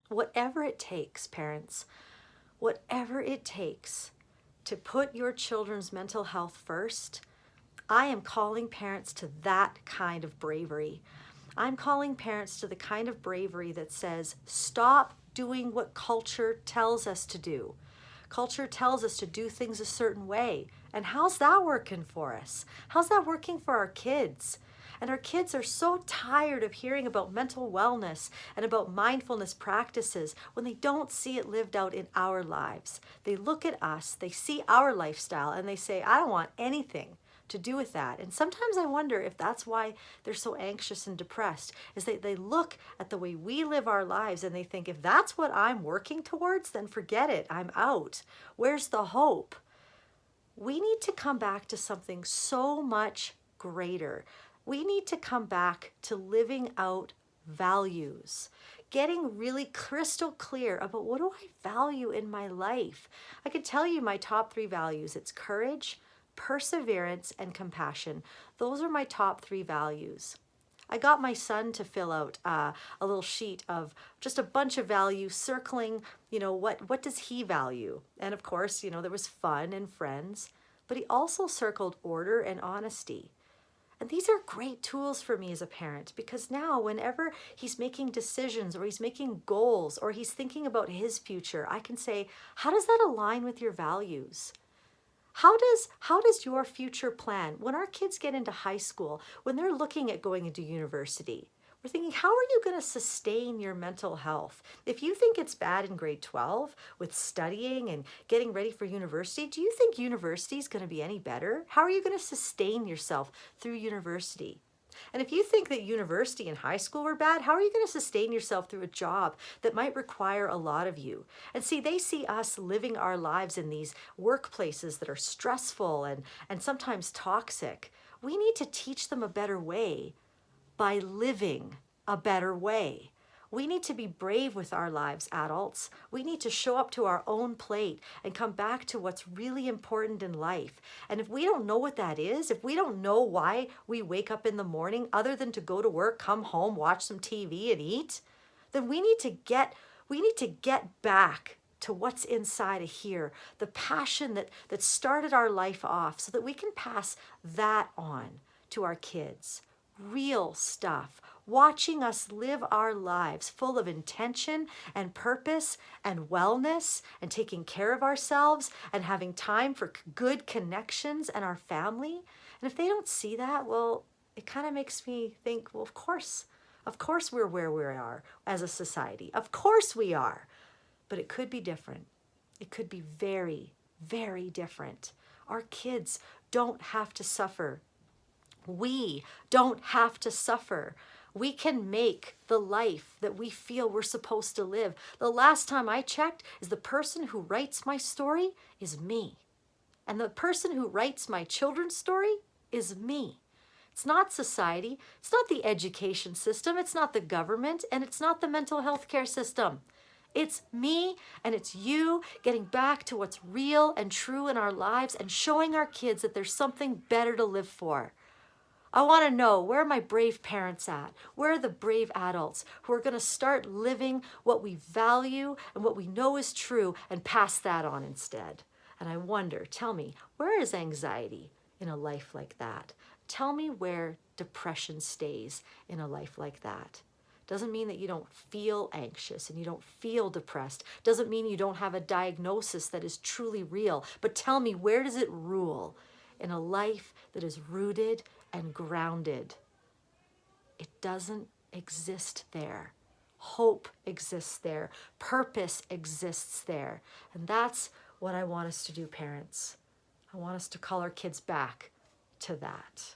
Whatever it takes, parents, whatever it takes to put your children's mental health first, I am calling parents to that kind of bravery. I'm calling parents to the kind of bravery that says, stop doing what culture tells us to do. Culture tells us to do things a certain way. And how's that working for us? How's that working for our kids? And our kids are so tired of hearing about mental wellness and about mindfulness practices when they don't see it lived out in our lives. They look at us, they see our lifestyle, and they say, I don't want anything to do with that. And sometimes I wonder if that's why they're so anxious and depressed, is they look at the way we live our lives and they think, if that's what I'm working towards, then forget it, I'm out. Where's the hope? We need to come back to something so much greater. We need to come back to living out values, getting really crystal clear about what do I value in my life. I could tell you my top 3 values. It's courage, perseverance, and compassion. Those are my top 3 values. I got my son to fill out a little sheet of just a bunch of values circling, what does he value? And of course, there was fun and friends, but he also circled order and honesty. And these are great tools for me as a parent, because now whenever he's making decisions or he's making goals or he's thinking about his future, I can say, how does that align with your values? How does your future plan, when our kids get into high school, when they're looking at going into university, we're thinking, how are you going to sustain your mental health? If you think it's bad in grade 12 with studying and getting ready for university, do you think university is going to be any better? How are you going to sustain yourself through university? And if you think that university and high school were bad, how are you going to sustain yourself through a job that might require a lot of you? And see, they see us living our lives in these workplaces that are stressful and sometimes toxic. We need to teach them a better way by living a better way. We need to be brave with our lives, adults. We need to show up to our own plate and come back to what's really important in life. And if we don't know what that is, if we don't know why we wake up in the morning other than to go to work, come home, watch some TV and eat, then we need to get back to what's inside of here, the passion that started our life off, so that we can pass that on to our kids. Real stuff, watching us live our lives full of intention and purpose and wellness and taking care of ourselves and having time for good connections and our family. And if they don't see that, well, it kind of makes me think, well, of course we're where we are as a society. Of course we are. But it could be different. It could be very, very different. Our kids don't have to suffer. We don't have to suffer. We can make the life that we feel we're supposed to live. The last time I checked, is the person who writes my story is me. And the person who writes my children's story is me. It's not society. It's not the education system. It's not the government. And it's not the mental health care system. It's me and it's you getting back to what's real and true in our lives and showing our kids that there's something better to live for. I want to know, where are my brave parents at? Where are the brave adults who are going to start living what we value and what we know is true and pass that on instead? And I wonder, tell me, where is anxiety in a life like that? Tell me where depression stays in a life like that. Doesn't mean that you don't feel anxious and you don't feel depressed. Doesn't mean you don't have a diagnosis that is truly real. But tell me, where does it rule in a life that is rooted and grounded? It doesn't exist there. Hope exists there. Purpose exists there. And that's what I want us to do, parents. I want us to call our kids back to that.